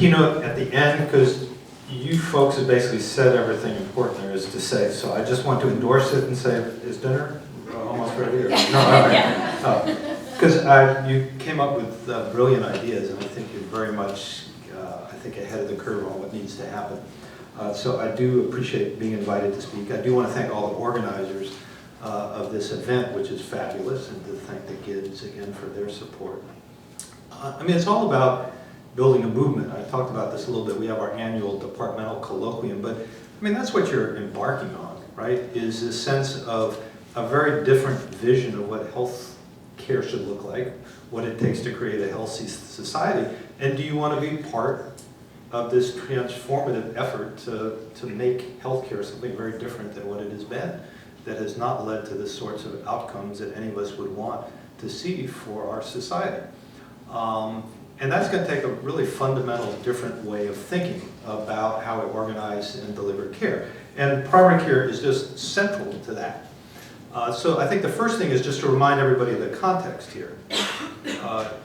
keynote at the end, because you folks have basically said everything important there is to say, so I just want to endorse it and say, is dinner almost ready? Or? No, all right. Because you came up with brilliant ideas, and I think you're very much, I think, ahead of the curve on what needs to happen. So I do appreciate being invited to speak. I do want to thank all the organizers of this event, which is fabulous, and to thank the kids again for their support. I mean, it's all about building a movement. I talked about this a little bit. We have our annual departmental colloquium, but I mean, that's what you're embarking on, right? Is this sense of a very different vision of what health care should look like, what it takes to create a healthy society, and do you want to be part of this transformative effort to make healthcare something very different than what it has been, that has not led to the sorts of outcomes that any of us would want to see for our society. And that's going to take a really fundamental different way of thinking about how we organize and deliver care. And primary care is just central to that. So I think the first thing is just to remind everybody of the context here.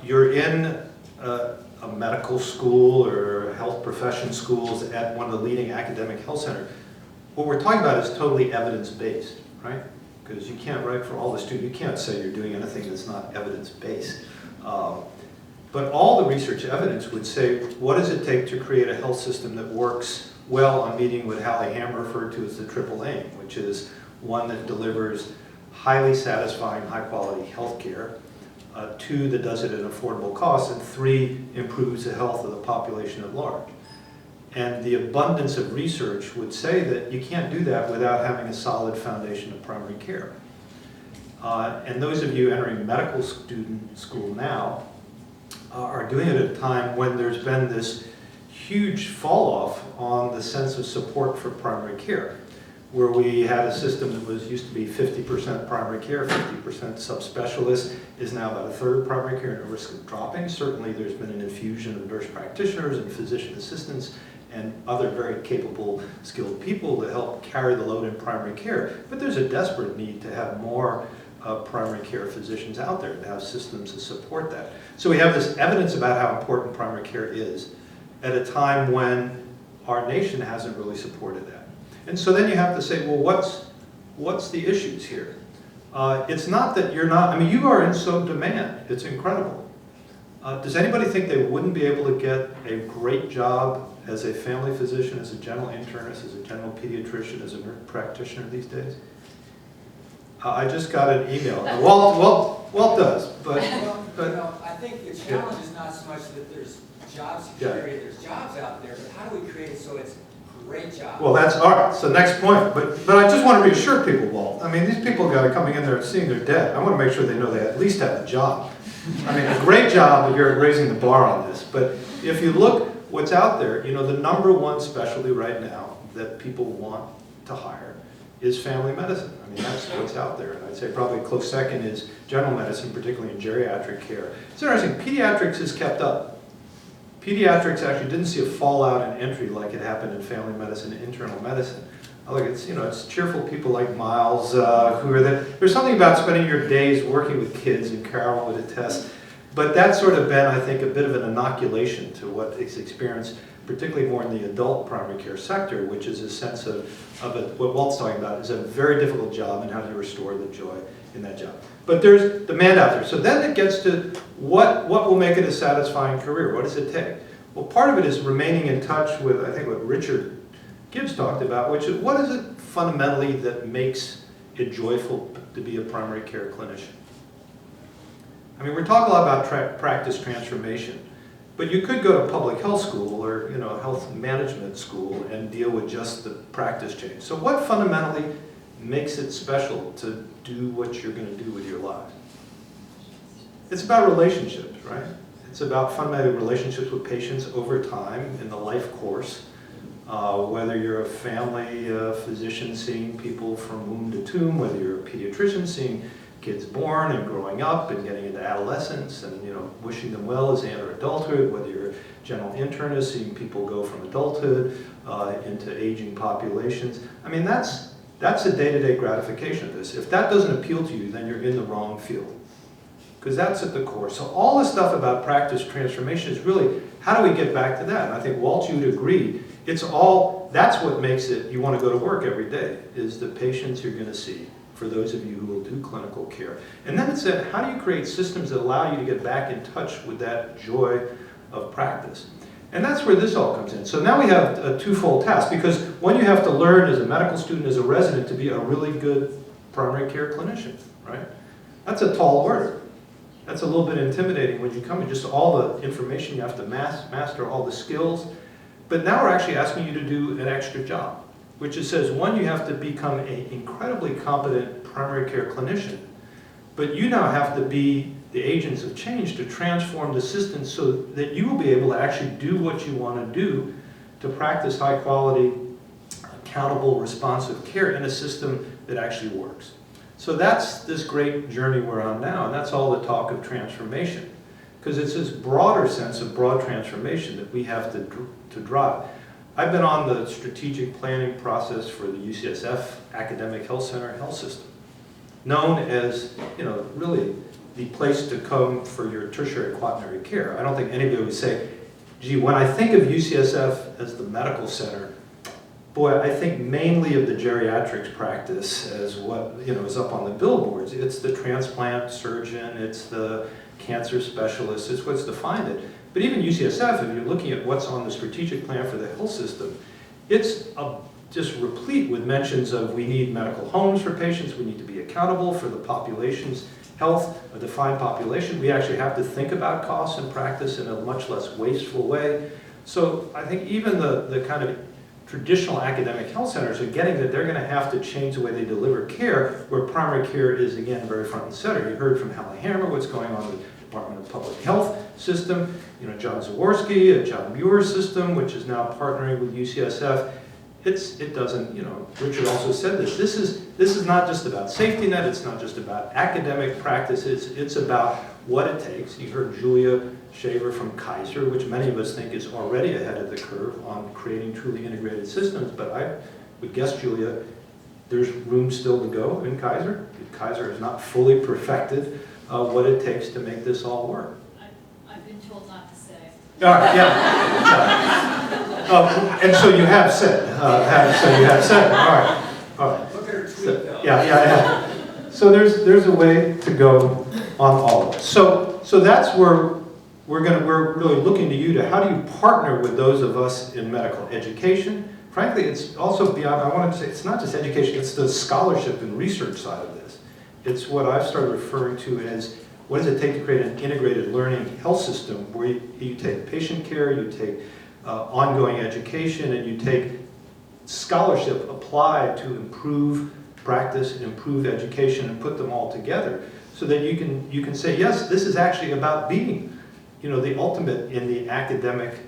You're in a medical school or health profession schools at one of the leading academic health centers. What we're talking about is totally evidence-based, right? Because you can't write for all the students, you can't say you're doing anything that's not evidence-based. But all the research evidence would say, what does it take to create a health system that works well on meeting what Hallie Ham referred to as the triple aim, which is one that delivers highly satisfying, high-quality health care, 2, that does it at an affordable cost, and 3, improves the health of the population at large. And the abundance of research would say that you can't do that without having a solid foundation of primary care. And those of you entering medical school now are doing it at a time when there's been this huge fall off on the sense of support for primary care, where we had a system that was used to be 50% primary care, 50% subspecialists, is now about a third primary care and at risk of dropping. Certainly there's been an infusion of nurse practitioners and physician assistants and other very capable, skilled people to help carry the load in primary care. But there's a desperate need to have more primary care physicians out there, to have systems to support that. So we have this evidence about how important primary care is at a time when our nation hasn't really supported that. And so then you have to say, well, what's the issues here? It's not that you're not, I mean, you are in so demand. It's incredible. Does anybody think they wouldn't be able to get a great job as a family physician, as a general internist, as a general pediatrician, as a nurse practitioner these days? I just got an email. Walt does, but you know, I think the challenge is not so much that there's job security, there's jobs out there, but how do we create it so it's great job? Well, that's all right. So next point, but I just want to reassure people, Walt. I mean, these people got to coming in there and seeing their debt. I want to make sure they know they at least have a job. I mean, a great job that you're raising the bar on this. But if you look what's out there, you know, the #1 specialty right now that people want to hire is family medicine. I mean, that's what's out there. And I'd say probably a close second is general medicine, particularly in geriatric care. It's interesting, pediatrics has kept up. Pediatrics actually didn't see a fallout in entry like it happened in family medicine and internal medicine. Look, it's, you know, it's cheerful people like Miles who are there. There's something about spending your days working with kids, and Carol would attest. But that's sort of been, I think, a bit of an inoculation to what is experienced, particularly more in the adult primary care sector, which is a sense of what Walt's talking about, is a very difficult job, and how do you restore the joy in that job. But there's demand out there. So then it gets to what will make it a satisfying career? What does it take? Well, part of it is remaining in touch with, I think, what Richard Gibbs talked about, which is what is it fundamentally that makes it joyful to be a primary care clinician? I mean, we're talking a lot about practice transformation, but you could go to public health school or, you know, health management school and deal with just the practice change. So what fundamentally makes it special to do what you're going to do with your life? It's about relationships, right? It's about fundamentally relationships with patients over time in the life course. Whether you're a family physician seeing people from womb to tomb, whether you're a pediatrician seeing kids born and growing up and getting into adolescence and, you know, wishing them well as they enter adulthood, whether you're a general internist seeing people go from adulthood into aging populations. I mean, that's the day-to-day gratification of this. If that doesn't appeal to you, then you're in the wrong field, because that's at the core. So all this stuff about practice transformation is really how do we get back to that? And I think Walt, you would agree, that's what makes it, you want to go to work every day, is the patients you're going to see, for those of you who will do clinical care. And then it said, how do you create systems that allow you to get back in touch with that joy of practice? And that's where this all comes in. So now we have a twofold task, because one, you have to learn as a medical student, as a resident, to be a really good primary care clinician, right? That's a tall order. That's a little bit intimidating when you come in, just all the information you have to master, all the skills. But now we're actually asking you to do an extra job, which it says, one, you have to become an incredibly competent primary care clinician, but you now have to be the agents of change to transform the system so that you will be able to actually do what you want to do to practice high quality, accountable, responsive care in a system that actually works. So that's this great journey we're on now, and that's all the talk of transformation, because it's this broader sense of broad transformation that we have to drive. I've been on the strategic planning process for the UCSF Academic Health Center health system, known as, really the place to come for your tertiary quaternary care. I don't think anybody would say, gee, when I think of UCSF as the medical center, boy, I think mainly of the geriatrics practice as what is up on the billboards. It's the transplant surgeon, it's the cancer specialist, it's what's defined it. But even UCSF, if you're looking at what's on the strategic plan for the health system, it's just replete with mentions of we need medical homes for patients, we need to be accountable for the population's health, a defined population. We actually have to think about costs and practice in a much less wasteful way. So I think even the kind of traditional academic health centers are getting that they're going to have to change the way they deliver care, where primary care is, again, very front and center. You heard from Hallie Hammer what's going on with the Department of Public Health system, John Zaworski, a John Muir system, which is now partnering with UCSF. It doesn't, Richard also said this. This is not just about safety net. It's not just about academic practices. It's about what it takes. You heard Julia Shaver from Kaiser, which many of us think is already ahead of the curve on creating truly integrated systems. But I would guess, Julia, there's room still to go in Kaiser. Kaiser has not fully perfected what it takes to make this all work. I've been told not to say. All right, yeah. And so you have said. So you have said. All right. Look at her tweet, though. Yeah. So there's a way to go on all of it. So that's where we're really looking to you to how do you partner with those of us in medical education. Frankly, it's also beyond. I wanted to say it's not just education; it's the scholarship and research side of this. It's what I've started referring to as what does it take to create an integrated learning health system where you take patient care, you take ongoing education, and you take scholarship applied to improve practice and improve education and put them all together so that you can say, yes, this is actually about being, the ultimate in the academic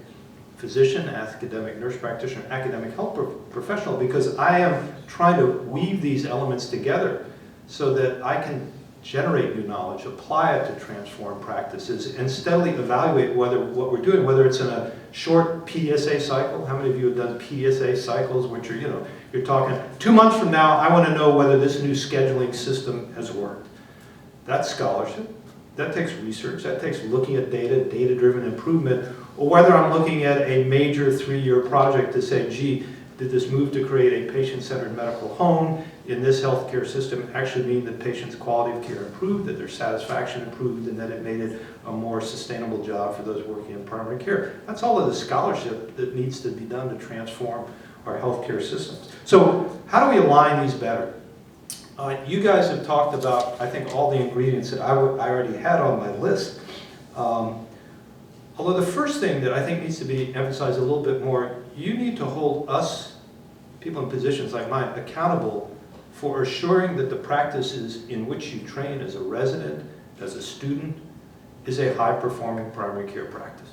physician, academic nurse practitioner, academic health professional, because I am trying to weave these elements together so that I can generate new knowledge, apply it to transform practices, and steadily evaluate what we're doing, whether it's in a short PDSA cycle. How many of you have done PDSA cycles, which are, you're talking 2 months from now, I want to know whether this new scheduling system has worked. That's scholarship. That takes research. That takes looking at data, data-driven improvement, or whether I'm looking at a major 3-year project to say, gee, did this move to create a patient-centered medical home in this healthcare system actually mean that patients' quality of care improved, that their satisfaction improved, and that it made it a more sustainable job for those working in primary care? That's all of the scholarship that needs to be done to transform our healthcare systems. So how do we align these better? You guys have talked about, I think, all the ingredients that I already had on my list. Although the first thing that I think needs to be emphasized a little bit more, you need to hold us, people in positions like mine, accountable for assuring that the practices in which you train as a resident, as a student, is a high-performing primary care practice.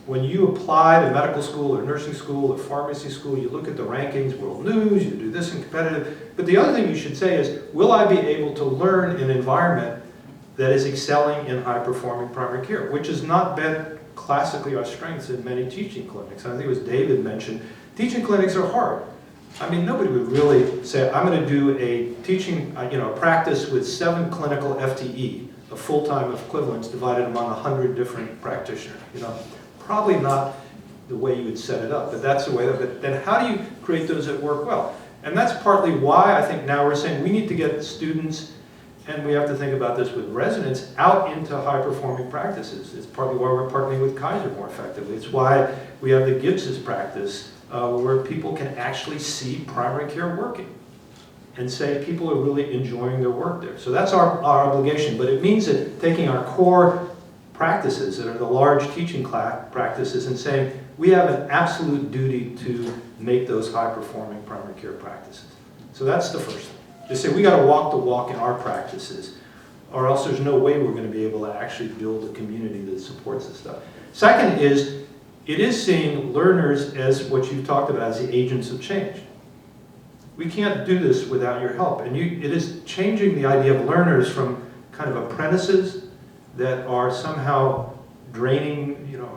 When you apply to medical school or nursing school or pharmacy school, you look at the rankings, world news, you do this in competitive. But the other thing you should say is, will I be able to learn in an environment that is excelling in high-performing primary care, which has not been classically our strengths in many teaching clinics. I think it was David mentioned, teaching clinics are hard. I mean, nobody would really say, I'm going to do a teaching, practice with 7 clinical FTE of full-time equivalents divided among 100 different practitioners. You know, probably not the way you would set it up, but that's the way of it. Then how do you create those that work well? And that's partly why I think now we're saying we need to get students, and we have to think about this with residents, out into high-performing practices. It's partly why we're partnering with Kaiser more effectively. It's why we have the Gibbs's practice, where people can actually see primary care working and say people are really enjoying their work there. So that's our obligation, but it means that taking our core practices that are the large teaching practices and saying we have an absolute duty to make those high-performing primary care practices. So that's the first thing. Just say we got to walk the walk in our practices, or else there's no way we're going to be able to actually build a community that supports this stuff. Second is, it is seeing learners as what you've talked about as the agents of change. We can't do this without your help, and it is changing the idea of learners from kind of apprentices that are somehow draining, you know,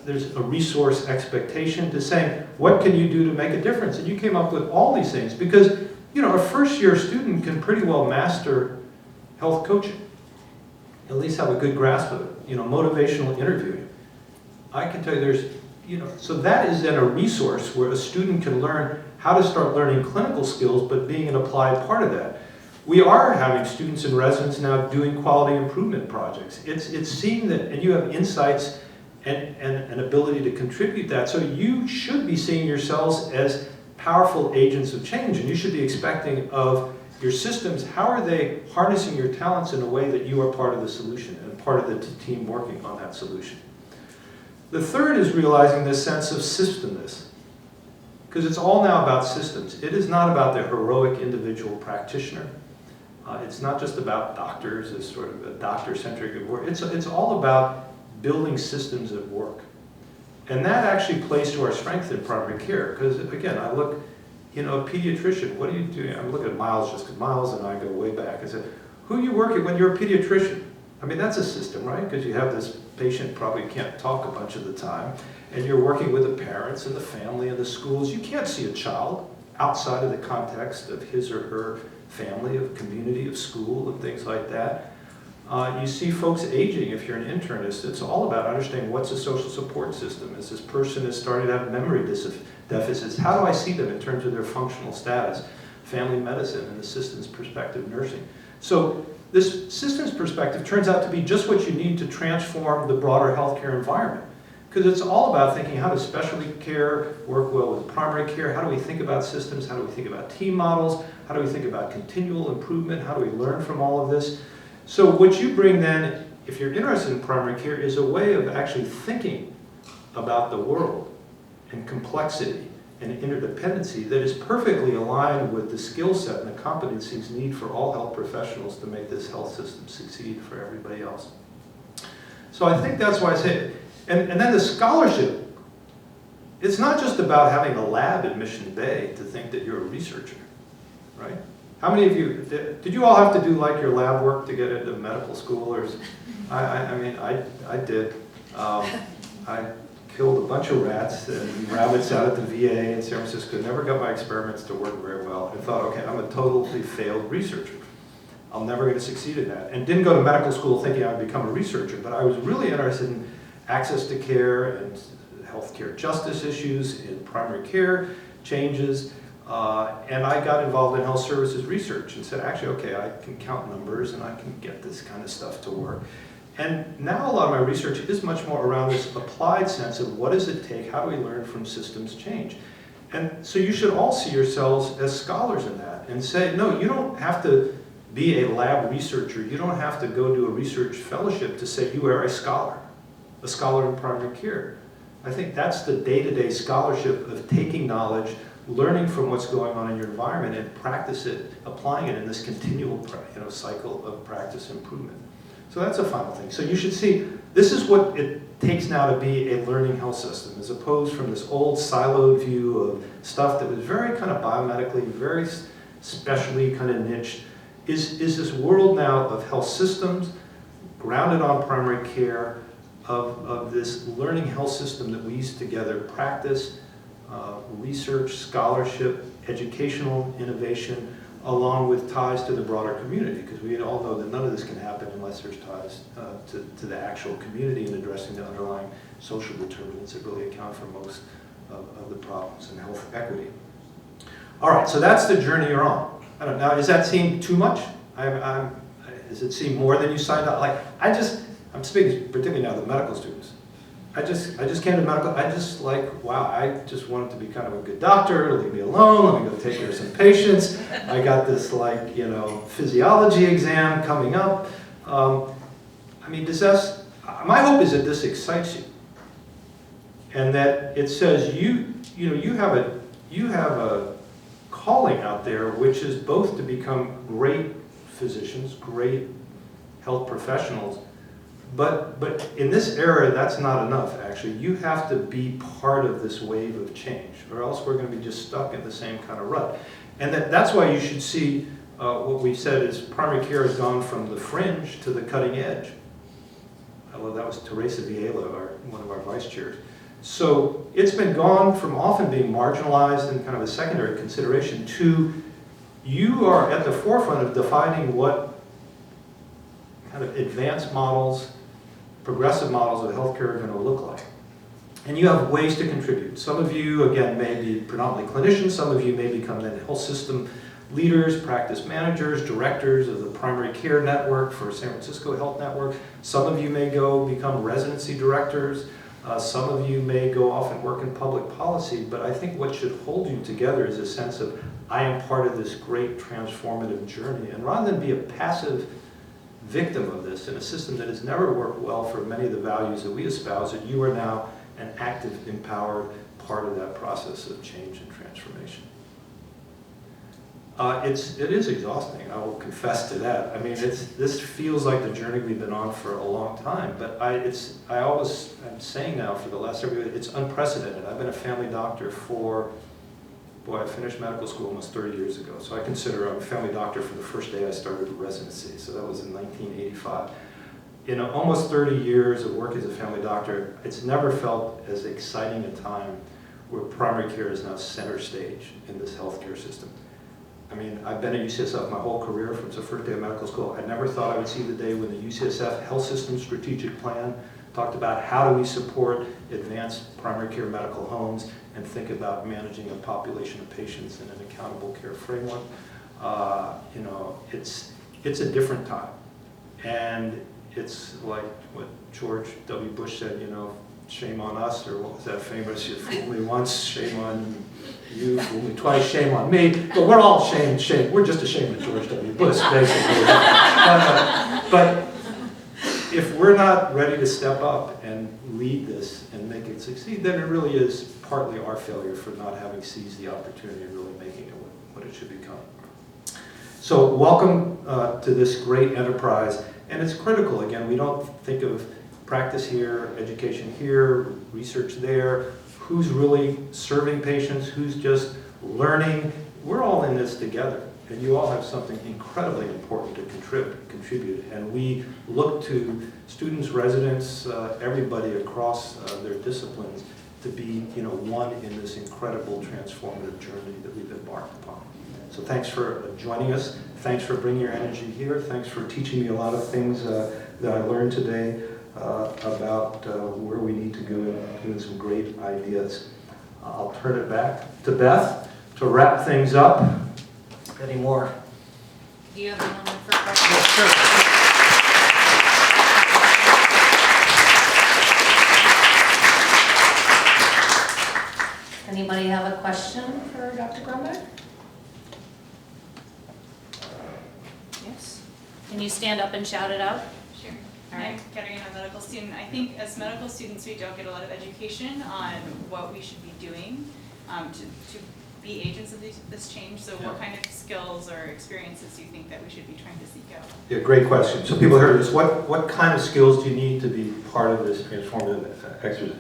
there's a resource expectation, to saying, what can you do to make a difference? And you came up with all these things because, you know, a first-year student can pretty well master health coaching, at least have a good grasp of it, you know, motivational interviewing. I can tell you there's, you know, so that is then a resource where a student can learn how to start learning clinical skills, but being an applied part of that. We are having students and residents now doing quality improvement projects. It's seeing that, and you have insights and an ability to contribute that. So you should be seeing yourselves as powerful agents of change, and you should be expecting of your systems, how are they harnessing your talents in a way that you are part of the solution and part of the team working on that solution. The third is realizing this sense of systemness, because it's all now about systems. It is not about the heroic individual practitioner. It's not just about doctors as sort of a doctor-centric work. It's all about building systems at work. And that actually plays to our strength in primary care, because again, I look, you know, a pediatrician, what are you doing? I'm looking at Miles, just because Miles and I go way back. I said, who are you working when you're a pediatrician? I mean, that's a system, right? Because you have this patient probably can't talk a bunch of the time, and you're working with the parents and the family and the schools. You can't see a child outside of the context of his or her family, of community, of school, and things like that. You see folks aging. If you're an internist, it's all about understanding what's a social support system. As this person is starting to have memory deficits, how do I see them in terms of their functional status? Family medicine and the systems perspective nursing. So this systems perspective turns out to be just what you need to transform the broader healthcare environment. Because it's all about thinking, how does specialty care work well with primary care? How do we think about systems? How do we think about team models? How do we think about continual improvement? How do we learn from all of this? So what you bring then, if you're interested in primary care, is a way of actually thinking about the world and complexity and interdependency that is perfectly aligned with the skill set and the competencies needed for all health professionals to make this health system succeed for everybody else. So I think that's why I say it. And then the scholarship, it's not just about having a lab at Mission Bay to think that you're a researcher, right? How many of you, did you all have to do like your lab work to get into medical school? Or, I mean, I did. I killed a bunch of rats and rabbits out at the VA in San Francisco, never got my experiments to work very well, and thought, okay, I'm a totally failed researcher. I'm never going to succeed in that. And didn't go to medical school thinking I would become a researcher, but I was really interested in access to care and healthcare justice issues, in primary care changes, and I got involved in health services research and said, actually, okay, I can count numbers and I can get this kind of stuff to work. And now a lot of my research is much more around this applied sense of what does it take, how do we learn from systems change? And so you should all see yourselves as scholars in that and say, no, you don't have to be a lab researcher, you don't have to go do a research fellowship to say you are a scholar in primary care. I think that's the day-to-day scholarship of taking knowledge, learning from what's going on in your environment, and practice it, applying it in this continual cycle of practice improvement. So that's a final thing. So you should see, this is what it takes now to be a learning health system, as opposed from this old siloed view of stuff that was very kind of biomedically, very specially kind of niched, is this world now of health systems grounded on primary care, of this learning health system that weaves together practice, research, scholarship, educational innovation, along with ties to the broader community, because we all know that none of this can happen unless there's ties to the actual community and addressing the underlying social determinants that really account for most of the problems in health equity. All right, so that's the journey you're on. I don't know, does that seem too much? Does it seem more than you signed up? Like, I'm speaking particularly now to the medical students. I just came to medical, wow, I just wanted to be kind of a good doctor, leave me alone, let me go take care of some patients. I got this physiology exam coming up. I mean, my hope is that this excites you. And that it says you have a calling out there, which is both to become great physicians, great health professionals, but in this era, that's not enough, actually. You have to be part of this wave of change, or else we're going to be just stuck in the same kind of rut. And that's why you should see what we said is primary care has gone from the fringe to the cutting edge. Well, that was Teresa Viela, one of our vice chairs. So it's been gone from often being marginalized and kind of a secondary consideration to you are at the forefront of defining what kind of advanced models, progressive models of healthcare are going to look like. And you have ways to contribute. Some of you, again, may be predominantly clinicians. Some of you may become then health system leaders, practice managers, directors of the primary care network for San Francisco Health Network. Some of you may go become residency directors. Some of you may go off and work in public policy, but I think what should hold you together is a sense of, I am part of this great transformative journey. And rather than be a passive victim of this in a system that has never worked well for many of the values that we espouse, that you are now an active, empowered part of that process of change and transformation. It is exhausting, I will confess to that. I mean, this feels like the journey we've been on for a long time, but I'm saying now for the last several years, it's unprecedented. I've been a family doctor I finished medical school almost 30 years ago, so I consider I'm a family doctor for the first day I started residency, so that was in 1985. In almost 30 years of work as a family doctor, it's never felt as exciting a time where primary care is now center stage in this healthcare system. I mean, I've been at UCSF my whole career from the first day of medical school. I never thought I would see the day when the UCSF Health System Strategic Plan talked about how do we support advanced primary care medical homes and think about managing a population of patients in an accountable care framework. It's a different time. And it's like what George W. Bush said, shame on us, or what was that famous, you fool me once, shame on you, fool me twice, shame on me. But we're all shame. We're just ashamed of George W. Bush, basically. But if we're not ready to step up and lead this and make it succeed, then it really is partly our failure for not having seized the opportunity and really making it what it should become. So welcome to this great enterprise. And it's critical, again, we don't think of practice here, education here, research there, who's really serving patients, who's just learning. We're all in this together, and you all have something incredibly important to contribute. And we look to students, residents, everybody across their disciplines to be one in this incredible transformative journey that we've embarked upon. So thanks for joining us. Thanks for bringing your energy here. Thanks for teaching me a lot of things that I learned today about where we need to go and giving some great ideas. I'll turn it back to Beth to wrap things up. Any more? Do you have a moment for questions? Yes, sure. Anybody have a question for Dr. Grumbach? Yes. Can you stand up and shout it out? Sure. All right. I'm Katerina, a medical student. I think as medical students, we don't get a lot of education on what we should be doing to be agents of this change. So what kind of skills or experiences do you think that we should be trying to seek out? Yeah, great question. So people heard this. What kind of skills do you need to be part of this transformative exercise?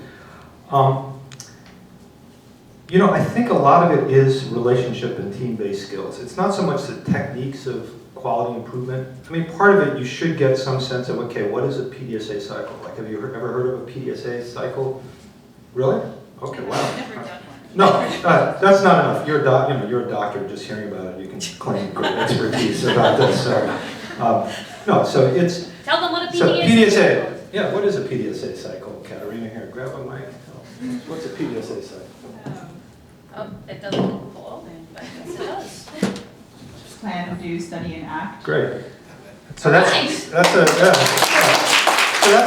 I think a lot of it is relationship and team-based skills. It's not so much the techniques of quality improvement. I mean, part of it, you should get some sense of, okay, what is a PDSA cycle? Like, have you ever heard of a PDSA cycle? Really? Okay, wow. I've never done one. No, that's not enough. You're a doctor, just hearing about it, you can claim great expertise about this, so. No, so it's, Tell them what a so PDSA PDSA, is. yeah, what is a PDSA cycle? Katarina here, grab a mic. What's a PDSA cycle? Oh, it doesn't pull open, but yes, it does. Plan, do, study, and act. Great. So that's Nice. a, yeah.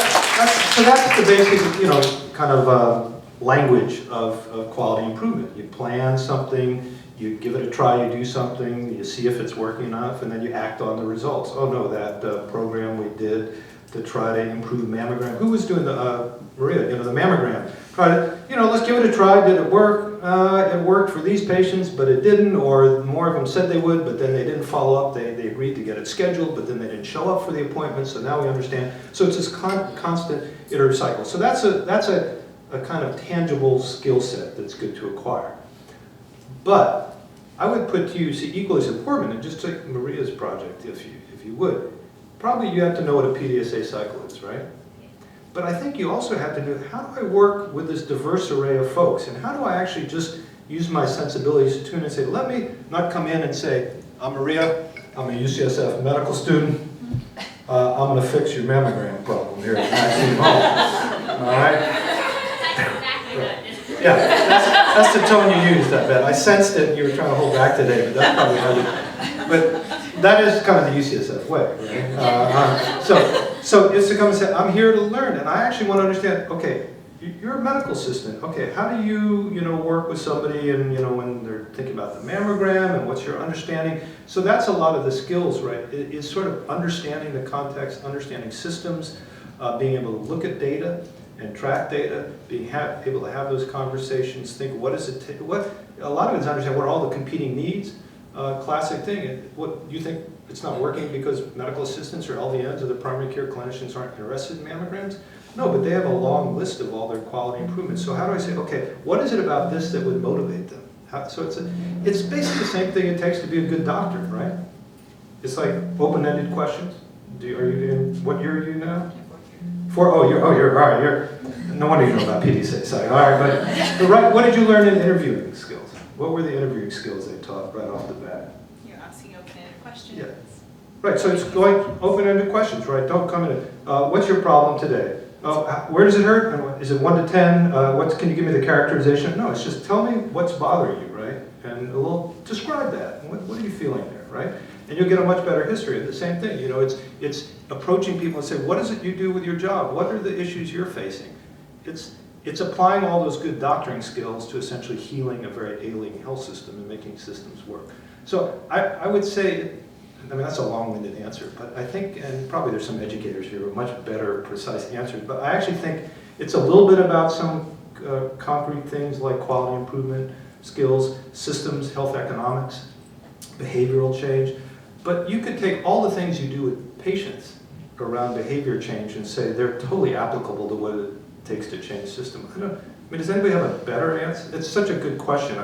So that's the basic, kind of language of quality improvement. You plan something, you give it a try, you do something, you see if it's working enough, and then you act on the results. Oh no, that program we did to try to improve mammogram. Who was doing the, Maria, the mammogram? Try to, let's give it a try. Did it work? It worked for these patients, but it didn't, or more of them said they would, but then they didn't follow up. They agreed to get it scheduled, but then they didn't show up for the appointment, so now we understand. So it's this constant iterative cycle. So that's a kind of tangible skill set that's good to acquire. But I would put to you, equally as important, and just take Maria's project, if you would. Probably you have to know what a PDSA cycle is, right? But I think you also have to know, how do I work with this diverse array of folks? And how do I actually just use my sensibilities to tune in and say, let me not come in and say, I'm Maria, I'm a UCSF medical student, I'm going to fix your mammogram problem here at Maxine Hall. All right? That's exactly what it is. Yeah, that's the tone you used, I bet. I sensed it, you were trying to hold back today, but that's probably how you. But that is kind of the UCSF way, right? So it's to come and say, I'm here to learn, and I actually want to understand, okay, you're a medical assistant. Okay, how do you, work with somebody and, when they're thinking about the mammogram, and what's your understanding? So that's a lot of the skills, right? It's sort of understanding the context, understanding systems, being able to look at data and track data, being able to have those conversations, think what is it, a lot of it is understand what are all the competing needs. Classic thing, what you think it's not working because medical assistants or LVNs or the primary care clinicians aren't interested in mammograms? No, but they have a long list of all their quality improvements. So how do I say, okay, what is it about this that would motivate them? So it's basically the same thing it takes to be a good doctor, right? It's like open-ended questions. Are you in, what year are you now? You're all right. No wonder you know about PDSA. Sorry. All right, but right, what did you learn in interviewing skills? What were the interviewing skills they taught right off the bat? You're asking open-ended questions. Yeah. Right, so it's going open-ended questions, right? Don't come in, what's your problem today? Where does it hurt? Is it 1 to 10? Can you give me the characterization? No, it's just tell me what's bothering you, right? And describe that. What are you feeling there, right? And you'll get a much better history of the same thing. It's approaching people and say, what is it you do with your job? What are the issues you're facing? It's applying all those good doctoring skills to essentially healing a very ailing health system and making systems work. So I would say, that's a long-winded answer, but I think, and probably there's some educators here with much better, precise answers, but I actually think it's a little bit about some concrete things like quality improvement, skills, systems, health economics, behavioral change. But you could take all the things you do with patients around behavior change and say they're totally applicable to what it takes to change system. Does anybody have a better answer? It's such a good question.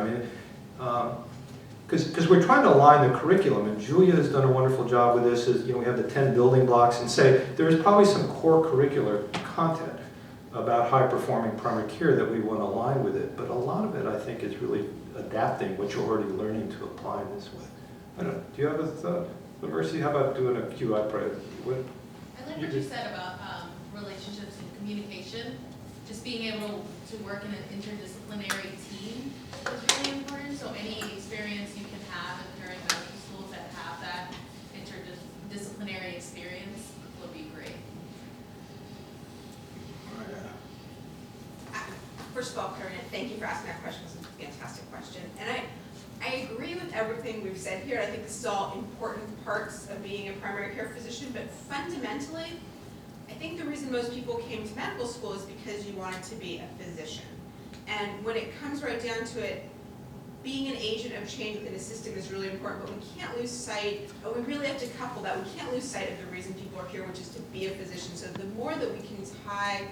Because we're trying to align the curriculum, and Julia has done a wonderful job with this. We have the 10 building blocks, and say there's probably some core curricular content about high-performing primary care that we want to align with it. But a lot of it, I think, is really adapting what you're already learning to apply in this way. Do you have a thought, Mercy? How about doing a QI project? I like what you said about relationships and communication. Just being able to work in an interdisciplinary team is really important. So any experience you can have during medical schools that have that interdisciplinary experience would be great. First of all, Corinne, thank you for asking that question. It's a fantastic question. And I agree with everything we've said here. I think this is all important parts of being a primary care physician, but fundamentally, I think the reason most people came to medical school is because you wanted to be a physician. And when it comes right down to it, being an agent of change within a system is really important, but we can't lose sight, we really have to couple that. We can't lose sight of the reason people are here, which is to be a physician. So the more that we can tie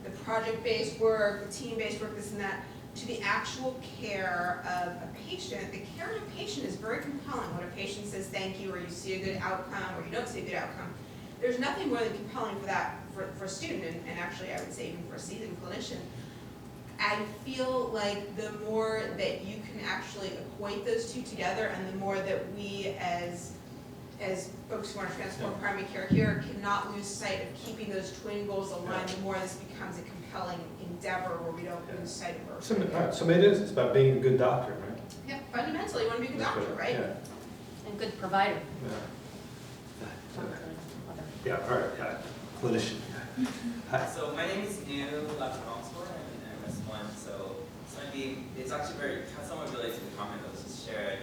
the project-based work, the team-based work, this and that, to the actual care of a patient, the care of a patient is very compelling. When a patient says thank you, or you see a good outcome, or you don't see a good outcome, there's nothing more than compelling for that, for a student, and actually I would say even for a seasoned clinician. I feel like the more that you can actually equate those two together, and the more that we as folks who want to transform primary care here cannot lose sight of keeping those twin goals aligned, the more this becomes a compelling endeavor where we don't lose sight of our. So it is, it's about being a good doctor, right? Yeah, fundamentally, you want to be a good That's doctor, right? And good provider. Yeah, all right, clinician. Hi. So my name is Neil Lacroixport, and I'm MS1. So it's actually very somewhat related to the comment that was just shared.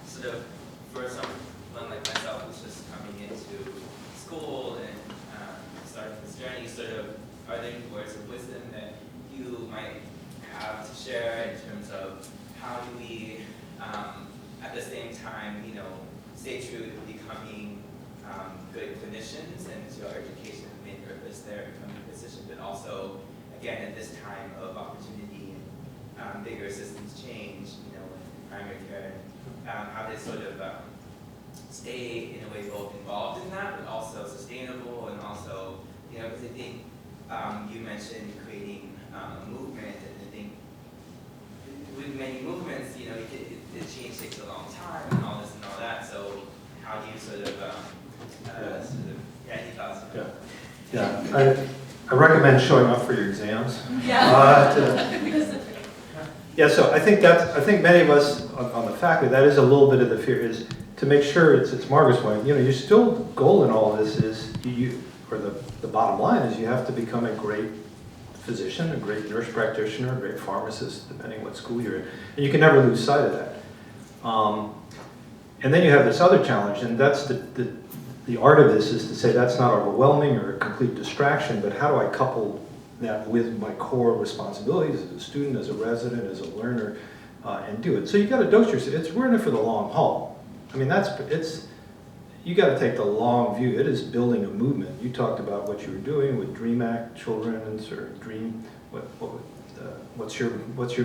Sort of for someone like myself who's just coming into school and starting this journey, sort of are there any words of wisdom that you might have to share in terms of how do we, at the same time, stay true to becoming good clinicians and to our education and main purpose there, becoming a physician, but also, again, at this time of opportunity and bigger systems change, in primary care, how to sort of stay in a way both involved in that, but also sustainable, and also, because I think you mentioned creating a movement, and I think with many movements, the change takes a long time and all this and all that. So how do you sort of any thoughts on that? Yeah, I recommend showing up for your exams. Yeah, so I think many of us on the faculty, that is a little bit of the fear, is to make sure it's Margaret's point. Your still goal in all of this is the bottom line is you have to become a great physician, a great nurse practitioner, a great pharmacist, depending what school you're in. And you can never lose sight of that. And then you have this other challenge, and that's the art of this is to say that's not overwhelming or a complete distraction, but how do I couple that with my core responsibilities as a student, as a resident, as a learner, and do it. So you got to dose yourself. We're in it for the long haul. I mean, you got to take the long view. It is building a movement. You talked about what you were doing with Dream Act, Children's, or Dream. What's your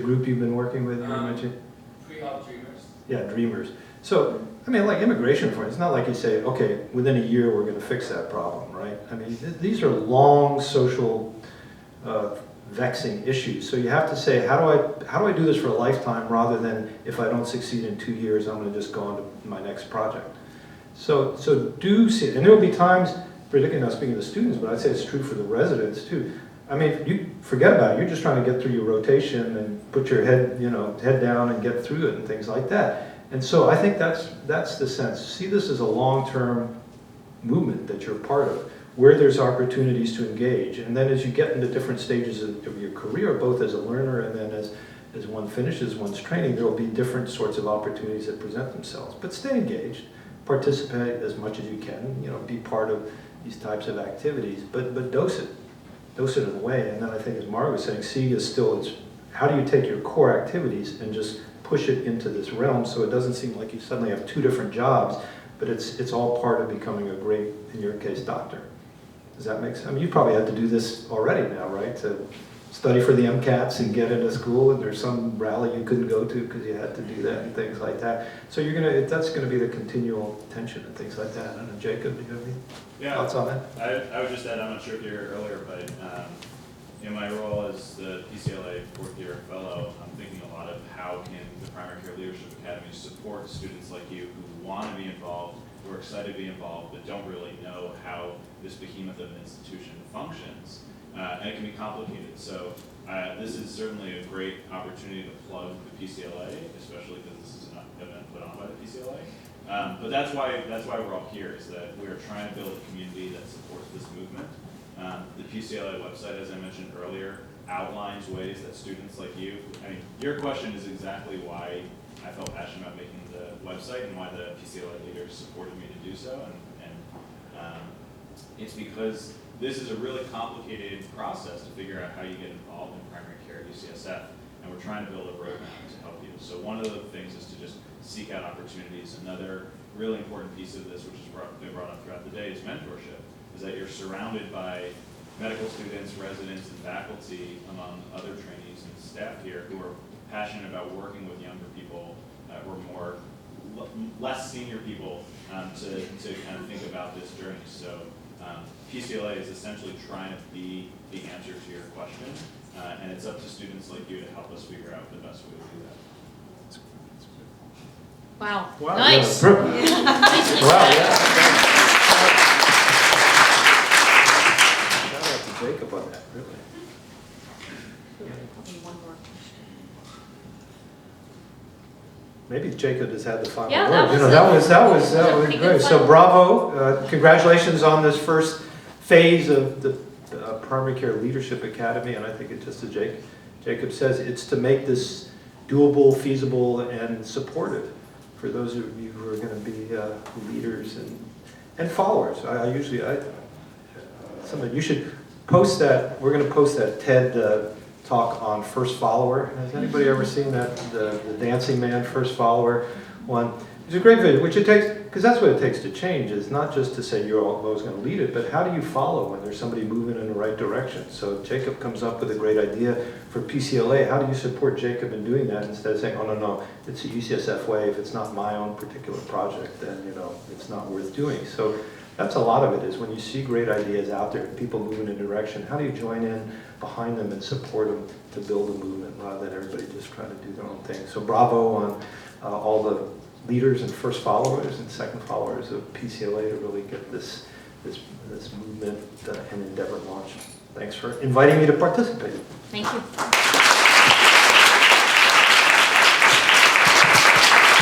group you've been working with? You mentioned Pre-op Dreamers. Yeah, Dreamers. So I mean, like immigration reform. It's not like you say, okay, within a year we're going to fix that problem, right? I mean, these are long social vexing issues. So you have to say, how do I do this for a lifetime rather than if I don't succeed in 2 years, I'm going to just go on to my next project. So do see it. And there will be times, particularly not speaking to the students, but I'd say it's true for the residents too. I mean, you forget about it. You're just trying to get through your rotation and put your head down and get through it and things like that. And so I think that's the sense. See this as a long-term movement that you're part of, where there's opportunities to engage. And then as you get into different stages of your career, both as a learner and then as one finishes one's training, there will be different sorts of opportunities that present themselves. But stay engaged, participate as much as you can, be part of these types of activities, but dose it in a way. And then I think, as Margaret was saying, see is still, how do you take your core activities and just push it into this realm so it doesn't seem like you suddenly have two different jobs, but it's all part of becoming a great, in your case, doctor. Does that make sense? I mean, you probably had to do this already now, right? To study for the MCATs and get into school, and there's some rally you couldn't go to because you had to do that and things like that. So that's gonna be the continual tension and things like that. I don't know, Jacob, do you have any thoughts on that? I would just add, I'm not sure if you heard earlier, but in my role as the PCLA fourth year fellow, I'm thinking a lot of how can the Primary Care Leadership Academy support students like you who want to be involved, who are excited to be involved, but don't really know how this behemoth of an institution functions. And it can be complicated. So this is certainly a great opportunity to plug the PCLA, especially because this is an event put on by the PCLA. But that's why we're all here, is that we are trying to build a community that supports this movement. The PCLA website, as I mentioned earlier, outlines ways that students like you, I mean, your question is exactly why I felt passionate about making the website and why the PCLA leaders supported me to do so. And it's because this is a really complicated process to figure out how you get involved in primary care at UCSF, and we're trying to build a roadmap to help you. So one of the things is to just seek out opportunities. Another really important piece of this, which has been brought up throughout the day, is mentorship, is that you're surrounded by medical students, residents, and faculty, among other trainees and staff here, who are passionate about working with younger people or less senior people to kind of think about this journey. So PCLA is essentially trying to be the answer to your question And it's up to students like you to help us figure out the best way to do that. Wow, Wow, nice. yeah. Wow, yeah. Shout out to Jacob on that, really. One more question. Maybe Jacob has had the final Yeah, word. that You know, was that a was pretty good great. So final- bravo, congratulations on this first phase of the Primary Care Leadership Academy, and I think it just as Jacob says, it's to make this doable, feasible, and supportive for those of you who are going to be leaders and followers. You should post that. We're going to post that TED talk on first follower. Has anybody ever seen that, the Dancing Man first follower one? It's a great video, which it takes, because that's what it takes to change, is not just to say you're always going to lead it, but how do you follow when there's somebody moving in the right direction? So Jacob comes up with a great idea for PCLA. How do you support Jacob in doing that instead of saying, oh, no, it's a UCSF way. If it's not my own particular project, then, it's not worth doing. So that's a lot of it, is when you see great ideas out there, people moving in a direction, how do you join in behind them and support them to build a movement rather than everybody just trying to do their own thing? So bravo on all the leaders and first followers and second followers of PCLA to really get this movement and endeavor launched. Thanks for inviting me to participate. Thank you.